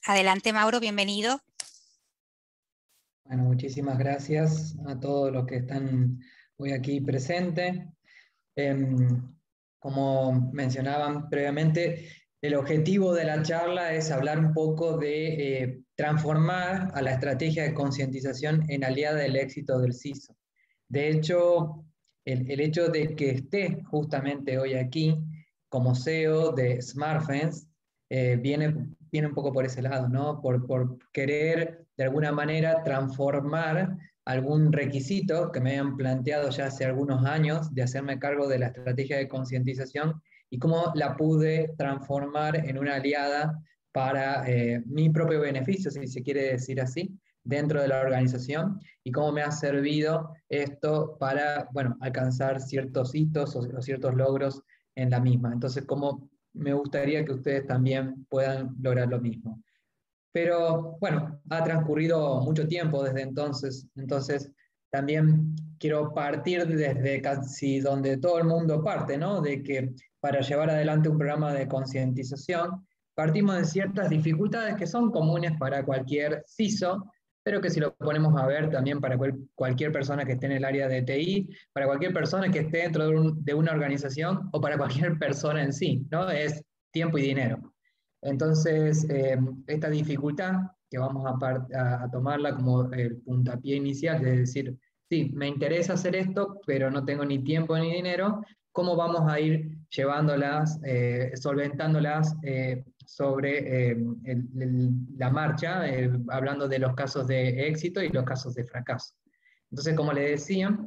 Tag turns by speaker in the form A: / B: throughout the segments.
A: Adelante, Mauro, bienvenido.
B: Bueno, muchísimas gracias a todos los que están hoy aquí presentes. Como mencionaban previamente, el objetivo de la charla es hablar un poco de transformar a la estrategia de concientización en aliada del éxito del CISO. De hecho, el hecho de que esté justamente hoy aquí como CEO de SmartFence viene un poco por ese lado, ¿no? Por querer de alguna manera transformar algún requisito que me habían planteado ya hace algunos años de hacerme cargo de la estrategia de concientización y cómo la pude transformar en una aliada para mi propio beneficio, si se quiere decir así, dentro de la organización y cómo me ha servido esto para, bueno, alcanzar ciertos hitos o ciertos logros en la misma. Entonces, cómo me gustaría que ustedes también puedan lograr lo mismo. Pero bueno, ha transcurrido mucho tiempo desde entonces también quiero partir desde casi donde todo el mundo parte, ¿no? De que para llevar adelante un programa de concientización partimos de ciertas dificultades que son comunes para cualquier CISO, pero que si lo ponemos a ver también para cualquier persona que esté en el área de TI, para cualquier persona que esté dentro de una organización o para cualquier persona en sí, ¿no? Es tiempo y dinero. Entonces, esta dificultad, que vamos a tomarla como el puntapié inicial, es decir, sí, me interesa hacer esto, pero no tengo ni tiempo ni dinero, ¿cómo vamos a ir llevándolas, solventándolas sobre la marcha, hablando de los casos de éxito y los casos de fracaso? Entonces, como les decía,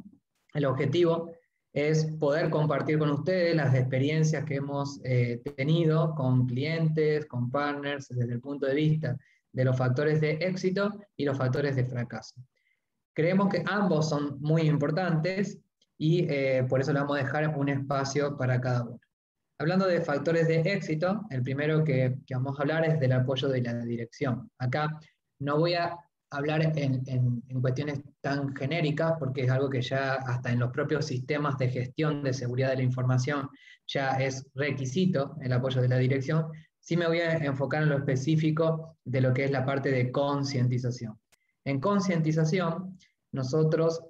B: el objetivo es poder compartir con ustedes las experiencias que hemos tenido con clientes, con partners, desde el punto de vista de los factores de éxito y los factores de fracaso. Creemos que ambos son muy importantes y por eso le vamos a dejar un espacio para cada uno. Hablando de factores de éxito, el primero que vamos a hablar es del apoyo de la dirección. Acá no voy a hablar en cuestiones tan genéricas, porque es algo que ya hasta en los propios sistemas de gestión de seguridad de la información ya es requisito el apoyo de la dirección. Sí me voy a enfocar en lo específico de lo que es la parte de concientización. En concientización, nosotros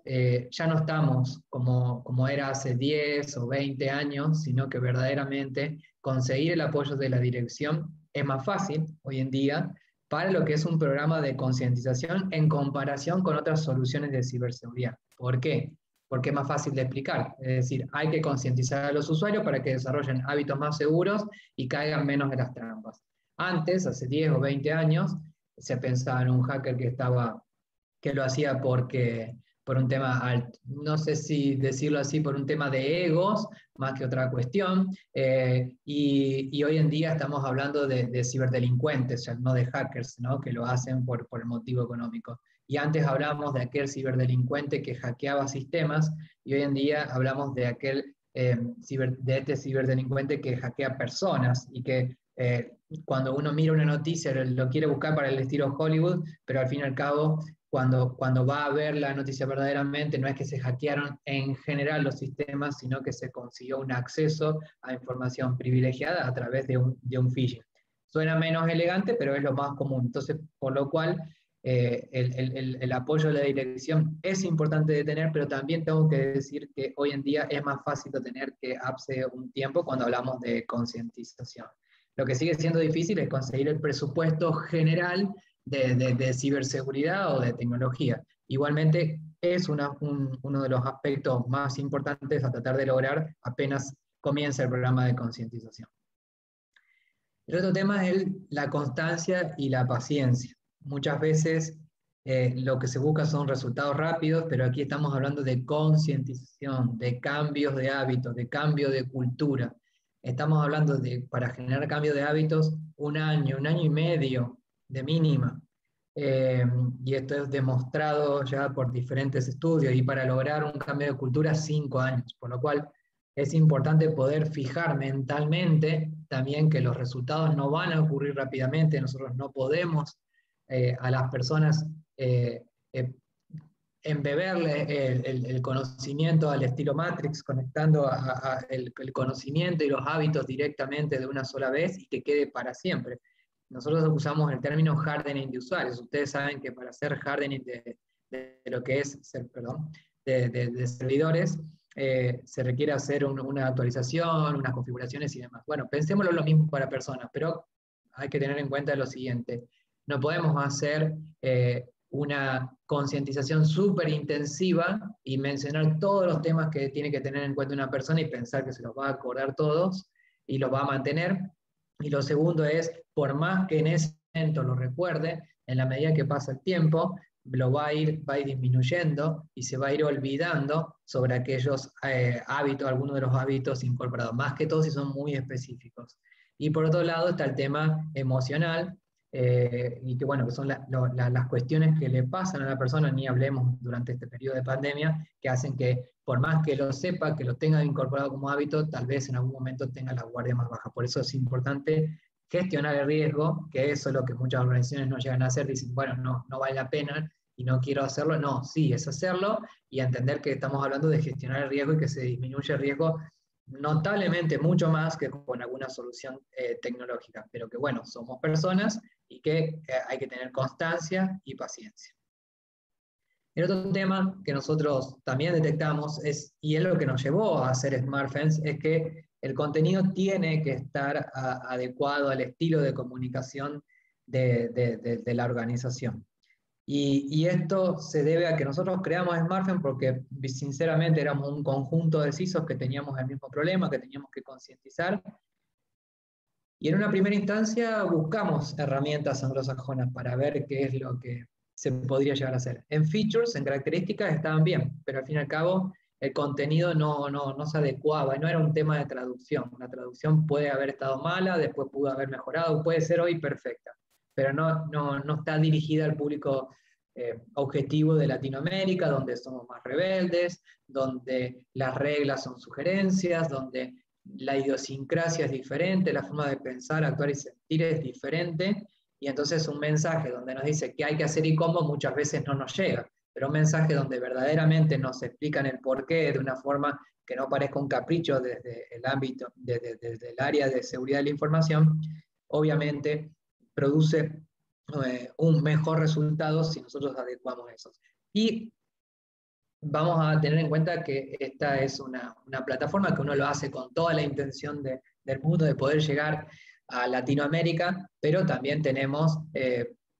B: ya no estamos como era hace 10 o 20 años, sino que verdaderamente conseguir el apoyo de la dirección es más fácil hoy en día para lo que es un programa de concientización en comparación con otras soluciones de ciberseguridad. ¿Por qué? Porque es más fácil de explicar. Es decir, hay que concientizar a los usuarios para que desarrollen hábitos más seguros y caigan menos de las trampas. Antes, hace 10 o 20 años, se pensaba en un hacker que lo hacía por un tema, no sé si decirlo así, por un tema de egos, más que otra cuestión, y hoy en día estamos hablando de ciberdelincuentes, ya no de hackers, ¿no? Que lo hacen por el motivo económico. Y antes hablábamos de aquel ciberdelincuente que hackeaba sistemas, y hoy en día hablamos de de este ciberdelincuente que hackea personas y que cuando uno mira una noticia lo quiere buscar para el estilo Hollywood, pero al fin y al cabo cuando va a ver la noticia verdaderamente, no es que se hackearon en general los sistemas, sino que se consiguió un acceso a información privilegiada a través de un phishing. Suena menos elegante, pero es lo más común. Entonces, por lo cual, el apoyo de la dirección es importante de tener, pero también tengo que decir que hoy en día es más fácil de tener que hace un tiempo cuando hablamos de concientización. Lo que sigue siendo difícil es conseguir el presupuesto general de ciberseguridad o de tecnología. Igualmente, es uno de los aspectos más importantes a tratar de lograr apenas comienza el programa de concientización. El otro tema es la constancia y la paciencia. Muchas veces lo que se busca son resultados rápidos, pero aquí estamos hablando de concientización, de cambios de hábitos, de cambio de cultura. Estamos hablando de, para generar cambio de hábitos, un año y medio de mínima. Y esto es demostrado ya por diferentes estudios, y para lograr un cambio de cultura, 5 años, por lo cual es importante poder fijar mentalmente también que los resultados no van a ocurrir rápidamente. Nosotros no podemos a las personas embeberle el conocimiento al estilo Matrix, conectando el conocimiento y los hábitos directamente de una sola vez y que quede para siempre. nosotros usamos el término hardening de usuarios. Ustedes saben que para hacer hardening de lo que es, perdón, de servidores, se requiere hacer una actualización, unas configuraciones y demás. Bueno, pensémoslo lo mismo para personas, pero hay que tener en cuenta lo siguiente. No podemos hacer una concientización súper intensiva y mencionar todos los temas que tiene que tener en cuenta una persona y pensar que se los va a acordar todos y los va a mantener. Y lo segundo es, por más que en ese momento lo recuerde, en la medida que pasa el tiempo, lo va a ir disminuyendo y se va a ir olvidando sobre aquellos hábitos, algunos de los hábitos incorporados, más que todo si son muy específicos. Y por otro lado está el tema emocional, y que bueno, que son las cuestiones que le pasan a la persona, ni hablemos durante este periodo de pandemia, que hacen que por más que lo sepa, que lo tenga incorporado como hábito, tal vez en algún momento tenga la guardia más baja. Por eso es importante gestionar el riesgo, que eso es lo que muchas organizaciones no llegan a hacer, dicen, bueno, no vale la pena y no quiero hacerlo. No, sí, es hacerlo y entender que estamos hablando de gestionar el riesgo y que se disminuye el riesgo notablemente mucho más que con alguna solución tecnológica, pero que bueno, somos personas y que hay que tener constancia y paciencia. El otro tema que nosotros también detectamos y es lo que nos llevó a hacer SmartFence, es que el contenido tiene que estar adecuado al estilo de comunicación de la organización. Y esto se debe a que nosotros creamos SmartFence porque sinceramente éramos un conjunto de CISOs que teníamos el mismo problema, que teníamos que concientizar. Y en una primera instancia buscamos herramientas anglosajonas para ver qué es lo que se podría llegar a hacer. En features, en características estaban bien, pero al fin y al cabo el contenido no se adecuaba, no era un tema de traducción. La traducción puede haber estado mala, después pudo haber mejorado, puede ser hoy perfecta, pero no está dirigida al público objetivo de Latinoamérica, donde somos más rebeldes, donde las reglas son sugerencias, donde la idiosincrasia es diferente, la forma de pensar, actuar y sentir es diferente, y entonces un mensaje donde nos dice qué hay que hacer y cómo muchas veces no nos llega, pero un mensaje donde verdaderamente nos explican el porqué de una forma que no parezca un capricho desde el ámbito, desde el área de seguridad de la información, obviamente produce un mejor resultado si nosotros adecuamos eso. Y vamos a tener en cuenta que esta es una plataforma que uno lo hace con toda la intención del mundo de poder llegar a Latinoamérica, pero también tenemos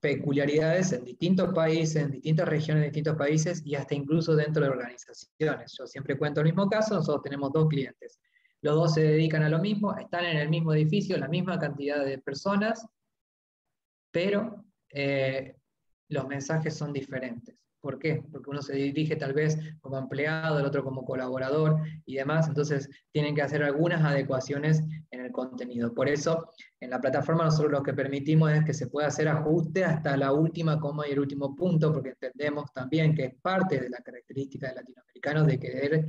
B: peculiaridades en distintos países, en distintas regiones de distintos países y hasta incluso dentro de organizaciones. Yo siempre cuento el mismo caso, nosotros tenemos 2 clientes. Los 2 se dedican a lo mismo, están en el mismo edificio, la misma cantidad de personas, pero los mensajes son diferentes. ¿Por qué? Porque uno se dirige tal vez como empleado, el otro como colaborador y demás, entonces tienen que hacer algunas adecuaciones en el contenido. Por eso, en la plataforma nosotros lo que permitimos es que se pueda hacer ajuste hasta la última coma y el último punto, porque entendemos también que es parte de la característica de latinoamericanos de querer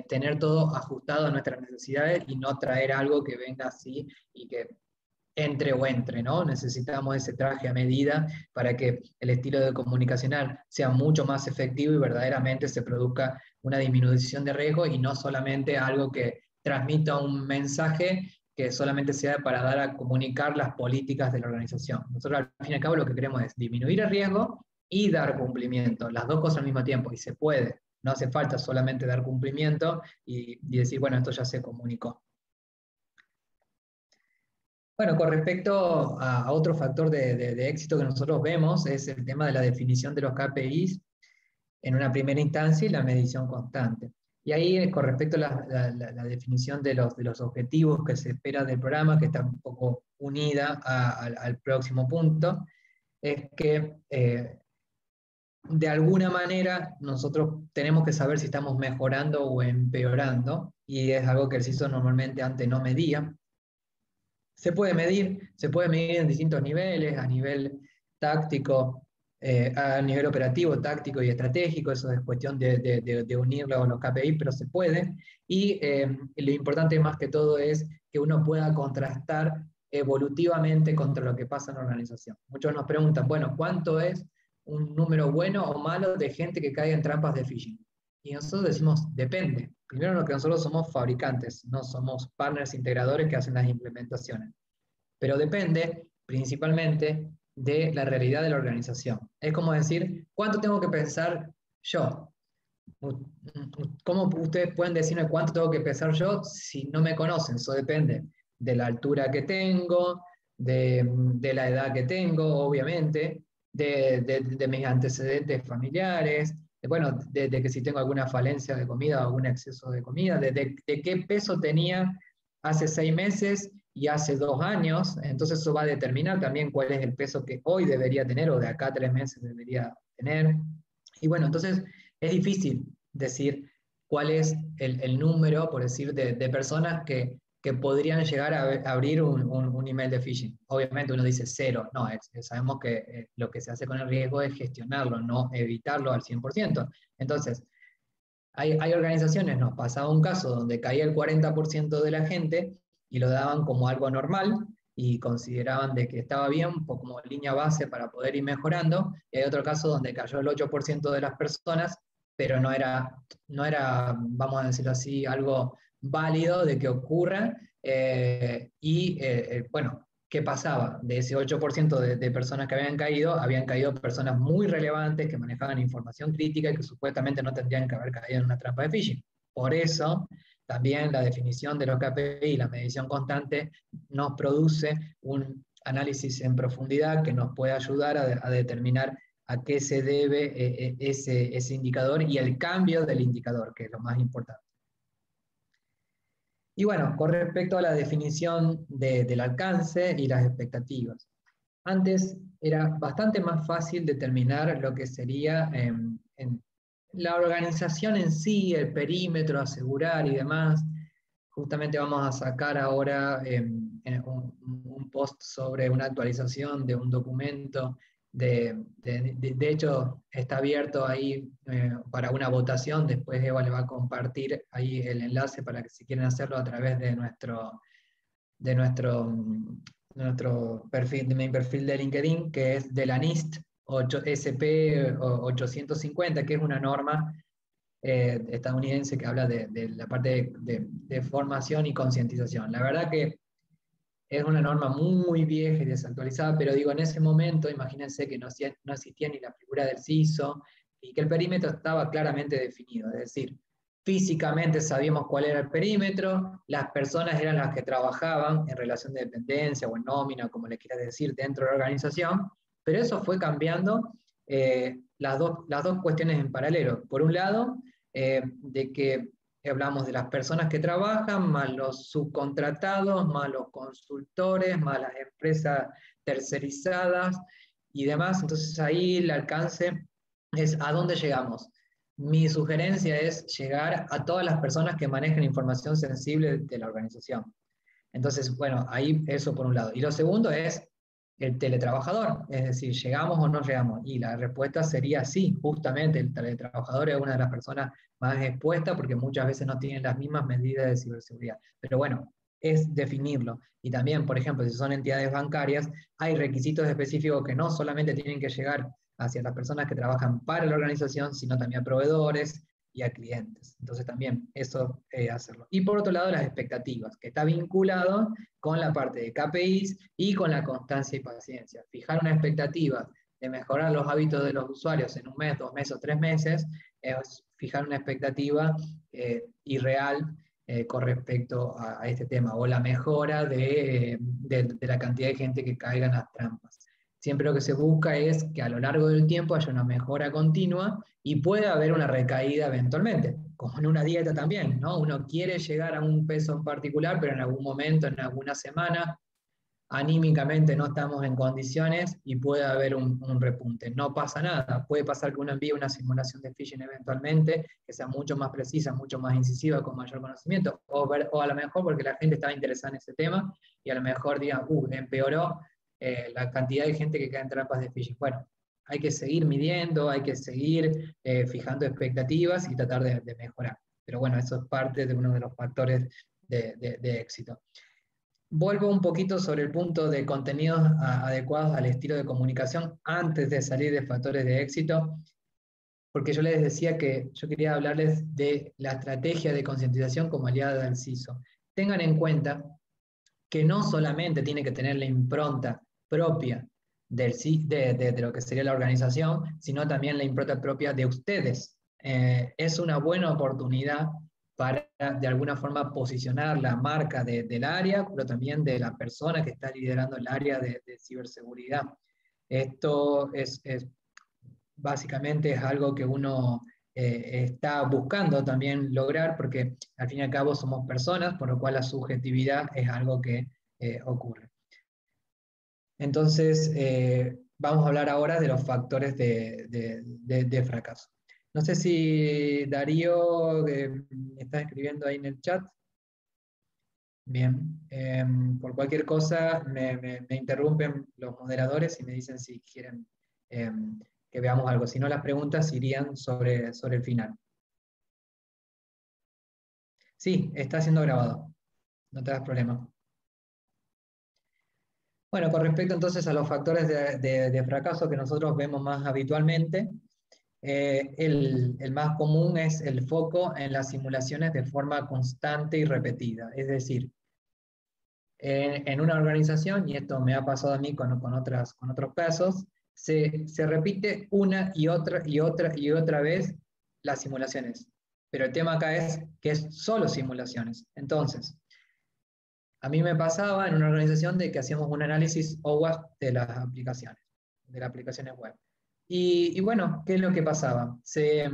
B: tener todo ajustado a nuestras necesidades y no traer algo que venga así y que entre, ¿no? Necesitamos ese traje a medida para que el estilo de comunicacional sea mucho más efectivo y verdaderamente se produzca una disminución de riesgo y no solamente algo que transmita un mensaje que solamente sea para dar a comunicar las políticas de la organización. Nosotros al fin y al cabo lo que queremos es disminuir el riesgo y dar cumplimiento, las dos cosas al mismo tiempo, y se puede. No hace falta solamente dar cumplimiento y decir, bueno, esto ya se comunicó. Bueno, con respecto a otro factor de éxito que nosotros vemos es el tema de la definición de los KPIs en una primera instancia y la medición constante. Y ahí, con respecto a la definición de los objetivos que se espera del programa, que está un poco unida al próximo punto, es que de alguna manera nosotros tenemos que saber si estamos mejorando o empeorando, y es algo que el CISO normalmente antes no medía. Se puede medir en distintos niveles, a nivel táctico, a nivel operativo, táctico y estratégico, eso es cuestión de unirlo a los KPI, pero se puede. Y lo importante más que todo es que uno pueda contrastar evolutivamente contra lo que pasa en la organización. Muchos nos preguntan, bueno, ¿cuánto es un número bueno o malo de gente que caiga en trampas de phishing? Y nosotros decimos, depende. Primero, lo que nosotros somos fabricantes, no somos partners integradores que hacen las implementaciones. Pero depende, principalmente de la realidad de la organización. Es como decir, ¿cuánto tengo que pensar yo? ¿Cómo ustedes pueden decirme cuánto tengo que pesar yo si no me conocen? Eso depende de la altura que tengo, de la edad que tengo, obviamente, de mis antecedentes familiares, bueno, de que si tengo alguna falencia de comida o algún exceso de comida, de qué peso tenía hace 6 meses y hace 2 años. Entonces eso va a determinar también cuál es el peso que hoy debería tener o de acá a 3 meses debería tener. Y bueno, entonces es difícil decir cuál es el número, por decir, de personas que podrían llegar a abrir un email de phishing. Obviamente uno dice 0, no, sabemos que lo que se hace con el riesgo es gestionarlo, no evitarlo al 100%. Entonces, hay organizaciones, nos pasaba un caso donde caía el 40% de la gente y lo daban como algo normal y consideraban de que estaba bien, como línea base para poder ir mejorando, y hay otro caso donde cayó el 8% de las personas, pero no era, vamos a decirlo así, algo válido de que ocurra, bueno, ¿qué pasaba? De ese 8% de personas que habían caído personas muy relevantes que manejaban información crítica y que supuestamente no tendrían que haber caído en una trampa de phishing. Por eso, también la definición de los KPI y la medición constante nos produce un análisis en profundidad que nos puede ayudar a determinar a qué se debe ese indicador y el cambio del indicador, que es lo más importante. Y bueno, con respecto a la definición del alcance y las expectativas. Antes era bastante más fácil determinar lo que sería en la organización en sí, el perímetro, asegurar y demás. Justamente vamos a sacar ahora un post sobre una actualización de un documento. De hecho, está abierto ahí para una votación. Después Eva le va a compartir ahí el enlace para que si quieren hacerlo a través de nuestro perfil, de mi perfil de LinkedIn, que es de la NIST SP 850, que es una norma estadounidense que habla de la parte de formación y concientización. La verdad que es una norma muy vieja y desactualizada, pero digo, en ese momento, imagínense que no existía ni la figura del CISO y que el perímetro estaba claramente definido, es decir, físicamente sabíamos cuál era el perímetro, las personas eran las que trabajaban en relación de dependencia o en nómina, como le quieras decir, dentro de la organización, pero eso fue cambiando las dos cuestiones en paralelo. Por un lado, de que hablamos de las personas que trabajan, más los subcontratados, más los consultores, más las empresas tercerizadas y demás. Entonces ahí el alcance es a dónde llegamos. Mi sugerencia es llegar a todas las personas que manejen información sensible de la organización. Entonces, bueno, ahí eso por un lado. Y lo segundo es el teletrabajador, es decir, ¿llegamos o no llegamos? Y la respuesta sería sí, justamente el teletrabajador es una de las personas más expuestas porque muchas veces no tienen las mismas medidas de ciberseguridad. Pero bueno, es definirlo. Y también, por ejemplo, si son entidades bancarias, hay requisitos específicos que no solamente tienen que llegar hacia las personas que trabajan para la organización, sino también a proveedores y a clientes. Entonces también eso hacerlo. Y por otro lado, las expectativas, que está vinculado con la parte de KPIs y con la constancia y paciencia. Fijar una expectativa de mejorar los hábitos de los usuarios en 1 mes, 2 meses o 3 meses, es fijar una expectativa irreal con respecto a este tema, o la mejora de la cantidad de gente que caiga en las trampas. Siempre lo que se busca es que a lo largo del tiempo haya una mejora continua y pueda haber una recaída eventualmente, como en una dieta también, ¿no? Uno quiere llegar a un peso en particular, pero en algún momento, en alguna semana, anímicamente no estamos en condiciones y puede haber un repunte. No pasa nada, puede pasar que uno envíe una simulación de phishing eventualmente, que sea mucho más precisa, mucho más incisiva, con mayor conocimiento, o a lo mejor porque la gente estaba interesada en ese tema y a lo mejor digan, empeoró la cantidad de gente que cae en trampas de phishing. Bueno, hay que seguir midiendo, hay que seguir fijando expectativas y tratar de mejorar. Pero bueno, eso es parte de uno de los factores de éxito. Vuelvo un poquito sobre el punto de contenidos adecuados al estilo de comunicación antes de salir de factores de éxito, porque yo les decía que yo quería hablarles de la estrategia de concientización como aliada del CISO. Tengan en cuenta que no solamente tiene que tener la impronta propia de lo que sería la organización, sino también la impronta propia de ustedes. Es una buena oportunidad para, de alguna forma, posicionar la marca del área, pero también de la persona que está liderando el área de ciberseguridad. Esto básicamente es algo que uno está buscando también lograr, porque al fin y al cabo somos personas, por lo cual la subjetividad es algo que ocurre. Entonces, vamos a hablar ahora de los factores de fracaso. No sé si Darío está escribiendo ahí en el chat. Bien, por cualquier cosa me interrumpen los moderadores y me dicen si quieren que veamos algo. Si no, las preguntas irían sobre el final. Sí, está siendo grabado, no te das problema. Bueno, con respecto entonces a los factores de fracaso que nosotros vemos más habitualmente, el más común es el foco en las simulaciones de forma constante y repetida. Es decir, en una organización, y esto me ha pasado a mí con otros casos, se repite una y otra vez las simulaciones. Pero el tema acá es que es solo simulaciones. Entonces, a mí me pasaba en una organización de que hacíamos un análisis OWASP de las aplicaciones web. Y bueno, ¿qué es lo que pasaba? Se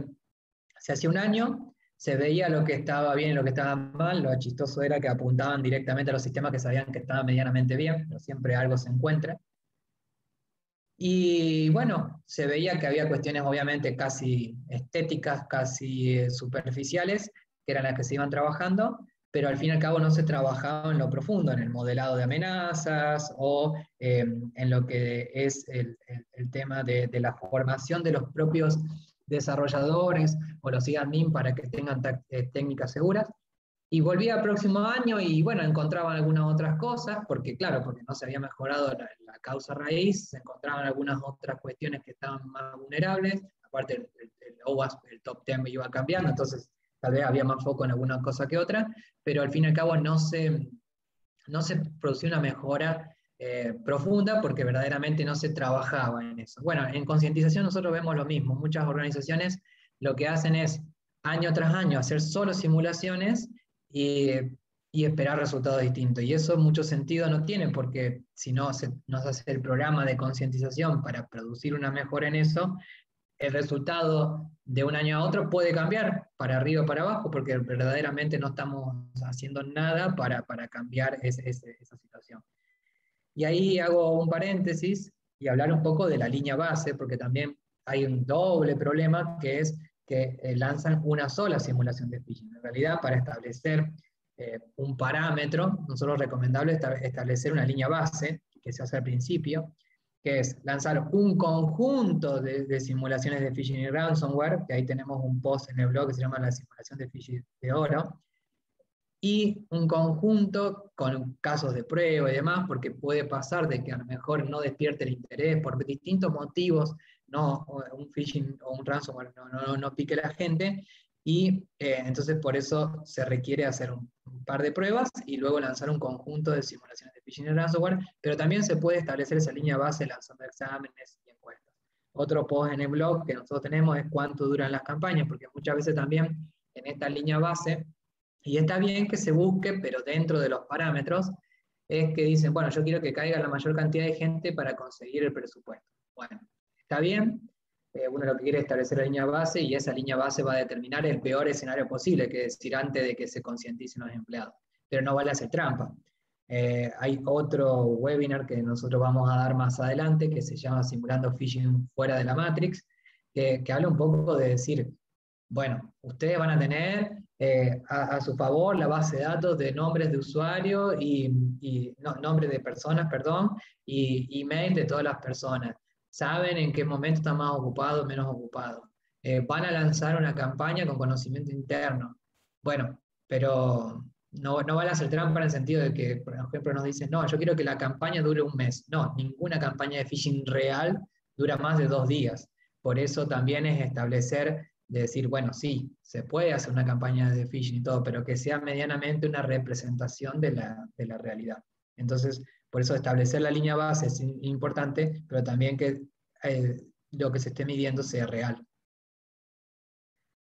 B: hacía un año, se veía lo que estaba bien y lo que estaba mal. Lo chistoso era que apuntaban directamente a los sistemas que sabían que estaban medianamente bien, pero siempre algo se encuentra. Y bueno, se veía que había cuestiones obviamente casi estéticas, casi superficiales, que eran las que se iban trabajando, pero al fin y al cabo no se trabajaba en lo profundo, en el modelado de amenazas o en lo que es el tema de la formación de los propios desarrolladores o los admin para que tengan técnicas seguras. Y volví al próximo año y bueno, encontraban algunas otras cosas, porque claro, porque no se había mejorado la causa raíz, se encontraban algunas otras cuestiones que estaban más vulnerables, aparte el OWASP, el top 10 iba cambiando, entonces tal vez había más foco en alguna cosa que otra, pero al fin y al cabo no se producía una mejora profunda porque verdaderamente no se trabajaba en eso. Bueno, en concientización nosotros vemos lo mismo, muchas organizaciones lo que hacen es año tras año hacer solo simulaciones y esperar resultados distintos. Y eso mucho sentido no tiene, porque si no se hace el programa de concientización para producir una mejora en eso, el resultado de un año a otro puede cambiar para arriba o para abajo, porque verdaderamente no estamos haciendo nada para cambiar esa situación. Y ahí hago un paréntesis y hablar un poco de la línea base, porque también hay un doble problema, que es que lanzan una sola simulación de phishing. En realidad, para establecer un parámetro, nosotros recomendable establecer una línea base, que se hace al principio, que es lanzar un conjunto de simulaciones de phishing y ransomware, que ahí tenemos un post en el blog que se llama la simulación de phishing de oro, y un conjunto con casos de prueba y demás, porque puede pasar de que a lo mejor no despierte el interés por distintos motivos, no un phishing o un ransomware no pique la gente, y entonces por eso se requiere hacer un par de pruebas y luego lanzar un conjunto de simulaciones de phishing y ransomware, pero también se puede establecer esa línea base lanzando exámenes y encuestas. Otro post en el blog que nosotros tenemos es cuánto duran las campañas, porque muchas veces también en esta línea base, y está bien que se busque, pero dentro de los parámetros, es que dicen, bueno, yo quiero que caiga la mayor cantidad de gente para conseguir el presupuesto. Bueno, está bien, uno lo que quiere es establecer la línea base y esa línea base va a determinar el peor escenario posible, que es decir, antes de que se concienticen los empleados. Pero no vale hacer trampa. Hay otro webinar que nosotros vamos a dar más adelante, que se llama Simulando Phishing fuera de la Matrix, que habla un poco de decir, bueno, ustedes van a tener a su favor la base de datos de nombres de usuario nombres de personas, perdón, y email de todas las personas. Saben en qué momento están más ocupados, menos ocupados. Van a lanzar una campaña con conocimiento interno. Bueno, pero no van a hacer trampa en el sentido de que, por ejemplo, nos dicen, no, yo quiero que la campaña dure un mes. No, ninguna campaña de phishing real dura más de 2 días. Por eso también es establecer de decir, bueno, sí, se puede hacer una campaña de phishing y todo, pero que sea medianamente una representación de la realidad. Entonces, Por eso establecer la línea base es importante, pero también que lo que se esté midiendo sea real.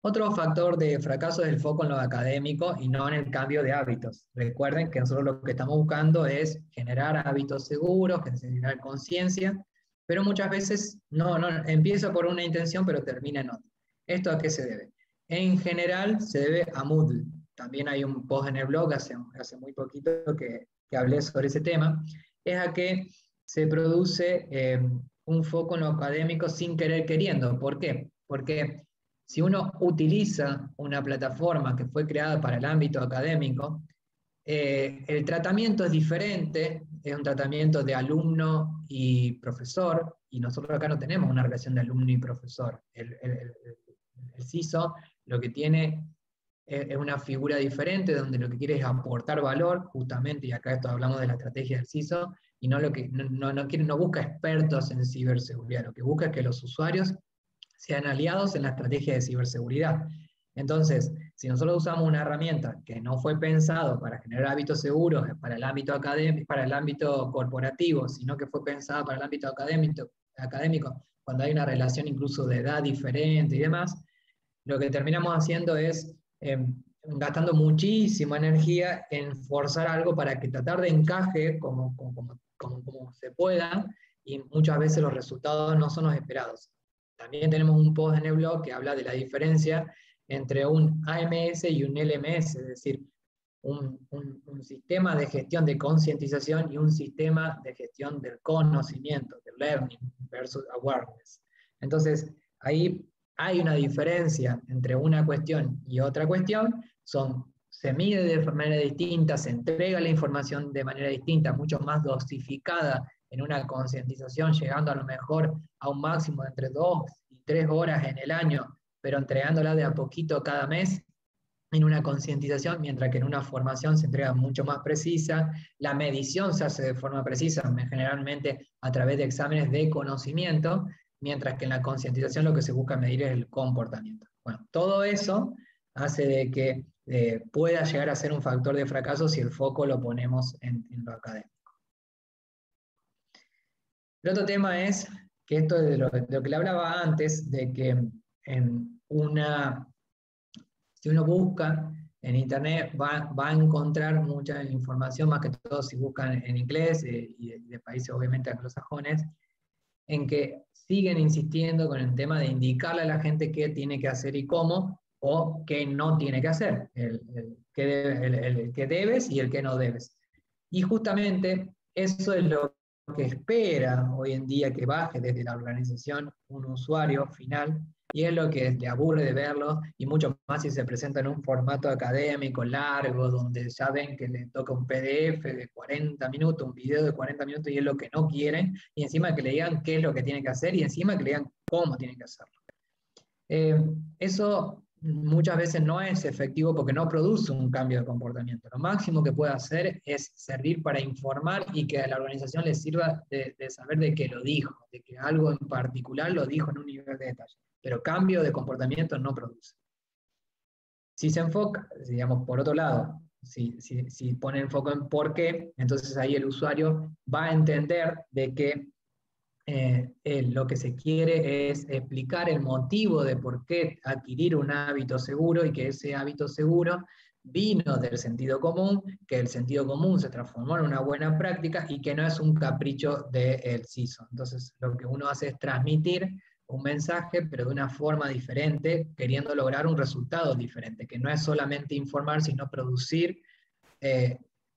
B: Otro factor de fracaso es el foco en lo académico y no en el cambio de hábitos. Recuerden que nosotros lo que estamos buscando es generar hábitos seguros, generar conciencia, pero muchas veces no empieza por una intención, pero termina en otra. ¿Esto a qué se debe? En general se debe a Moodle. También hay un post en el blog hace muy poquito que hablé sobre ese tema. Es a que se produce un foco en lo académico sin querer queriendo. ¿Por qué? Porque si uno utiliza una plataforma que fue creada para el ámbito académico, el tratamiento es diferente, es un tratamiento de alumno y profesor, y nosotros acá no tenemos una relación de alumno y profesor. El CISO lo que tiene es una figura diferente, donde lo que quiere es aportar valor, justamente, y acá hablamos de la estrategia del CISO, y no, no busca expertos en ciberseguridad, lo que busca es que los usuarios sean aliados en la estrategia de ciberseguridad. Entonces, si nosotros usamos una herramienta que no fue pensado para generar hábitos seguros para el ámbito académico, para el ámbito corporativo, sino que fue pensada para el ámbito académico, cuando hay una relación incluso de edad diferente y demás, lo que terminamos haciendo es gastando muchísima energía en forzar algo para que tratar de encaje como se pueda, y muchas veces los resultados no son los esperados. También tenemos un post en el blog que habla de la diferencia entre un AMS y un LMS, es decir, un sistema de gestión de concientización y un sistema de gestión del conocimiento, del learning versus awareness. Entonces, ahí hay una diferencia entre una cuestión y otra cuestión, se mide de manera distinta, se entrega la información de manera distinta, mucho más dosificada en una concientización, llegando a lo mejor a un máximo de entre 2 y 3 horas en el año, pero entregándola de a poquito cada mes en una concientización, mientras que en una formación se entrega mucho más precisa, la medición se hace de forma precisa, generalmente a través de exámenes de conocimiento, mientras que en la concientización lo que se busca medir es el comportamiento. Bueno, todo eso hace de que pueda llegar a ser un factor de fracaso si el foco lo ponemos en lo académico. El otro tema es que esto de lo que le hablaba antes, de que si uno busca en internet va a encontrar mucha información, más que todo si buscan en inglés y de países obviamente anglosajones, en que siguen insistiendo con el tema de indicarle a la gente qué tiene que hacer y cómo, o qué no tiene que hacer, el que debes y el que no debes. Y justamente eso es lo que espera hoy en día que baje desde la organización un usuario final, y es lo que le aburre de verlo, y mucho más si se presenta en un formato académico largo, donde ya ven que le toca un PDF de 40 minutos, un video de 40 minutos, y es lo que no quieren, y encima que le digan qué es lo que tiene que hacer, y encima que le digan cómo tiene que hacerlo. Eso muchas veces no es efectivo porque no produce un cambio de comportamiento. Lo máximo que puede hacer es servir para informar y que a la organización le sirva de saber de que lo dijo, de que algo en particular lo dijo en un nivel de detalle. Pero cambio de comportamiento no produce. Si se enfoca, digamos, por otro lado, si pone el foco en por qué, entonces ahí el usuario va a entender de que lo que se quiere es explicar el motivo de por qué adquirir un hábito seguro, y que ese hábito seguro vino del sentido común, que el sentido común se transformó en una buena práctica y que no es un capricho del CISO. Entonces lo que uno hace es transmitir un mensaje, pero de una forma diferente, queriendo lograr un resultado diferente, que no es solamente informar, sino producir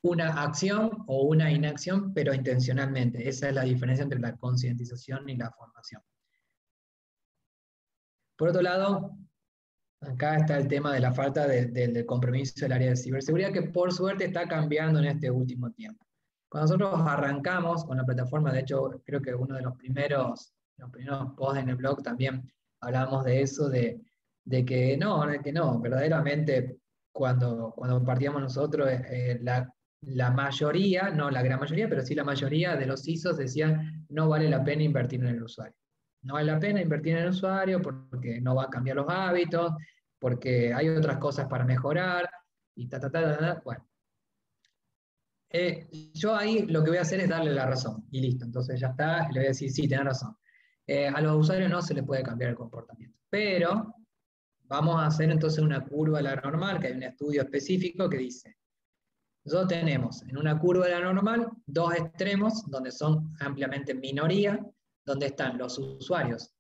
B: una acción o una inacción, pero intencionalmente. Esa es la diferencia entre la concientización y la formación. Por otro lado, acá está el tema de la falta del compromiso del área de ciberseguridad, que por suerte está cambiando en este último tiempo. Cuando nosotros arrancamos con la plataforma, de hecho, creo que uno de los primeros posts en el blog también hablamos de eso, de que no, verdaderamente cuando partíamos nosotros, la mayoría, no la gran mayoría, pero sí la mayoría de los ISOs decían no vale la pena invertir en el usuario. No vale la pena invertir en el usuario porque no va a cambiar los hábitos, porque hay otras cosas para mejorar, y Bueno. Yo ahí lo que voy a hacer es darle la razón, y listo, entonces ya está, le voy a decir, sí, tenés razón. A los usuarios no se les puede cambiar el comportamiento, pero vamos a hacer entonces una curva de la normal, que hay un estudio específico que dice, nosotros tenemos en una curva de la normal dos extremos donde son ampliamente minoría, donde están los usuarios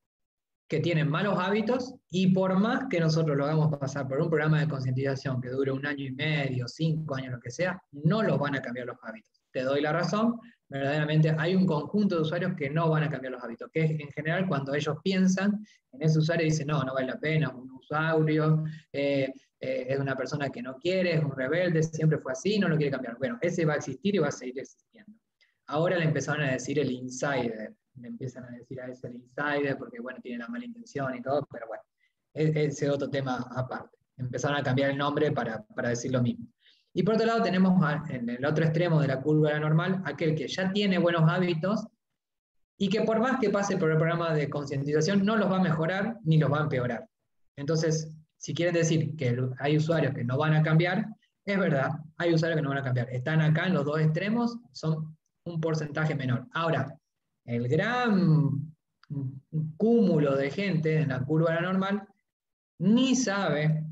B: que tienen malos hábitos y por más que nosotros lo hagamos pasar por un programa de concientización que dure 1 año y medio, 5 años, lo que sea, no los van a cambiar los hábitos. Te doy la razón, verdaderamente hay un conjunto de usuarios que no van a cambiar los hábitos, que es en general cuando ellos piensan en ese usuario y dicen, no, no vale la pena, es un usuario, es una persona que no quiere, es un rebelde, siempre fue así, no lo quiere cambiar. Bueno, ese va a existir y va a seguir existiendo. Ahora le empezaron a decir el insider, le empiezan a decir a ese el insider porque, bueno, tiene la mala intención y todo, pero bueno, ese es otro tema aparte. Empezaron a cambiar el nombre para decir lo mismo. Y por otro lado tenemos en el otro extremo de la curva de la normal, aquel que ya tiene buenos hábitos y que por más que pase por el programa de concientización no los va a mejorar ni los va a empeorar. Entonces, si quieren decir que hay usuarios que no van a cambiar, es verdad, hay usuarios que no van a cambiar. Están acá en los dos extremos, son un porcentaje menor. Ahora, el gran cúmulo de gente en la curva de la normal ni sabe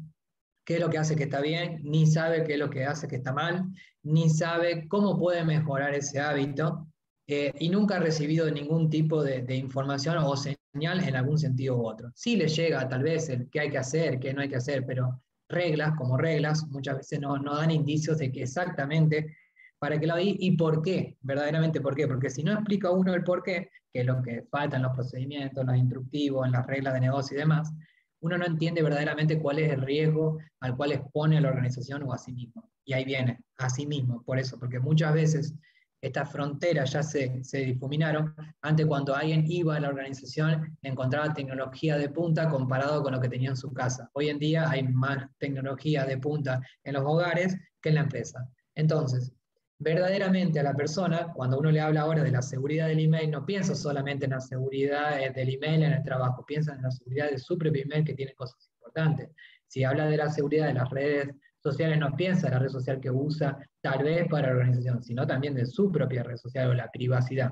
B: qué es lo que hace que está bien, ni sabe qué es lo que hace que está mal, ni sabe cómo puede mejorar ese hábito, y nunca ha recibido ningún tipo de información o señal en algún sentido u otro. Sí le llega tal vez el qué hay que hacer, qué no hay que hacer, pero reglas como reglas muchas veces no dan indicios de que exactamente para qué lado ir y por qué, verdaderamente por qué, porque si no explica uno el por qué, que es lo que falta en los procedimientos, en los instructivos, en las reglas de negocio y demás, uno no entiende verdaderamente cuál es el riesgo al cual expone a la organización o a sí mismo. Y ahí viene, a sí mismo, por eso, porque muchas veces estas fronteras ya se difuminaron. Antes, cuando alguien iba a la organización, encontraba tecnología de punta comparado con lo que tenía en su casa. Hoy en día hay más tecnología de punta en los hogares que en la empresa. Entonces, verdaderamente a la persona, cuando uno le habla ahora de la seguridad del email, no piensa solamente en la seguridad del email en el trabajo, piensa en la seguridad de su propio email que tiene cosas importantes. Si habla de la seguridad de las redes sociales, no piensa en la red social que usa tal vez para la organización, sino también de su propia red social o la privacidad.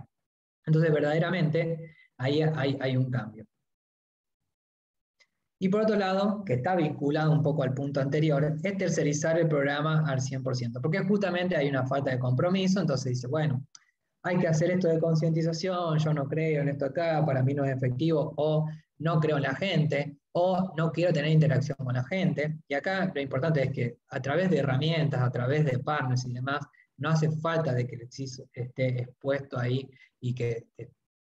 B: Entonces, verdaderamente, ahí hay un cambio. Y por otro lado, que está vinculado un poco al punto anterior, es tercerizar el programa al 100%, porque justamente hay una falta de compromiso, entonces dice, bueno, hay que hacer esto de concientización, yo no creo en esto acá, para mí no es efectivo, o no creo en la gente, o no quiero tener interacción con la gente. Y acá lo importante es que a través de herramientas, a través de partners y demás, no hace falta de que el CISO esté expuesto ahí y que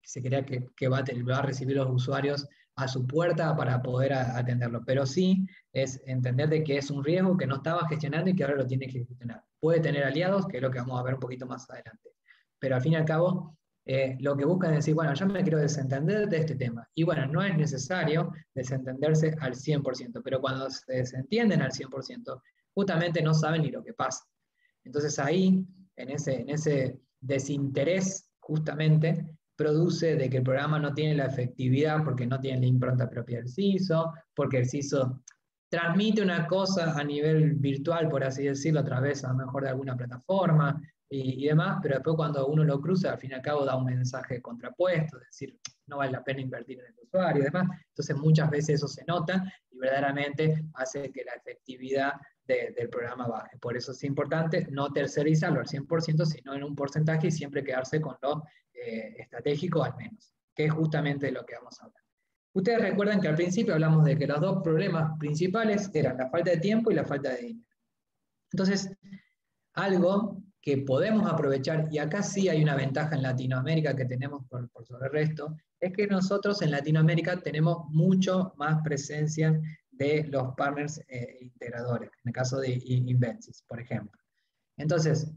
B: se crea que va a recibir los usuarios a su puerta para poder atenderlo. Pero sí es entender de que es un riesgo que no estaba gestionando y que ahora lo tiene que gestionar. Puede tener aliados, que es lo que vamos a ver un poquito más adelante. Pero al fin y al cabo, lo que buscan es decir, bueno, yo me quiero desentender de este tema. Y bueno, no es necesario desentenderse al 100%, pero cuando se desentienden al 100%, justamente no saben ni lo que pasa. Entonces ahí, en ese desinterés, justamente, produce de que el programa no tiene la efectividad porque no tiene la impronta propia del CISO, porque el CISO transmite una cosa a nivel virtual, por así decirlo, a través a lo mejor de alguna plataforma y demás, pero después cuando uno lo cruza, al fin y al cabo da un mensaje contrapuesto, es decir, no vale la pena invertir en el usuario y demás. Entonces muchas veces eso se nota y verdaderamente hace que la efectividad del programa baje. Por eso es importante no tercerizarlo al 100%, sino en un porcentaje y siempre quedarse con lo estratégico al menos, que es justamente lo que vamos a hablar. Ustedes recuerdan que al principio hablamos de que los dos problemas principales eran la falta de tiempo y la falta de dinero. Entonces, algo que podemos aprovechar, y acá sí hay una ventaja en Latinoamérica que tenemos por sobre el resto, es que nosotros en Latinoamérica tenemos mucho más presencia de los partners integradores, en el caso de Invensys, por ejemplo. Entonces,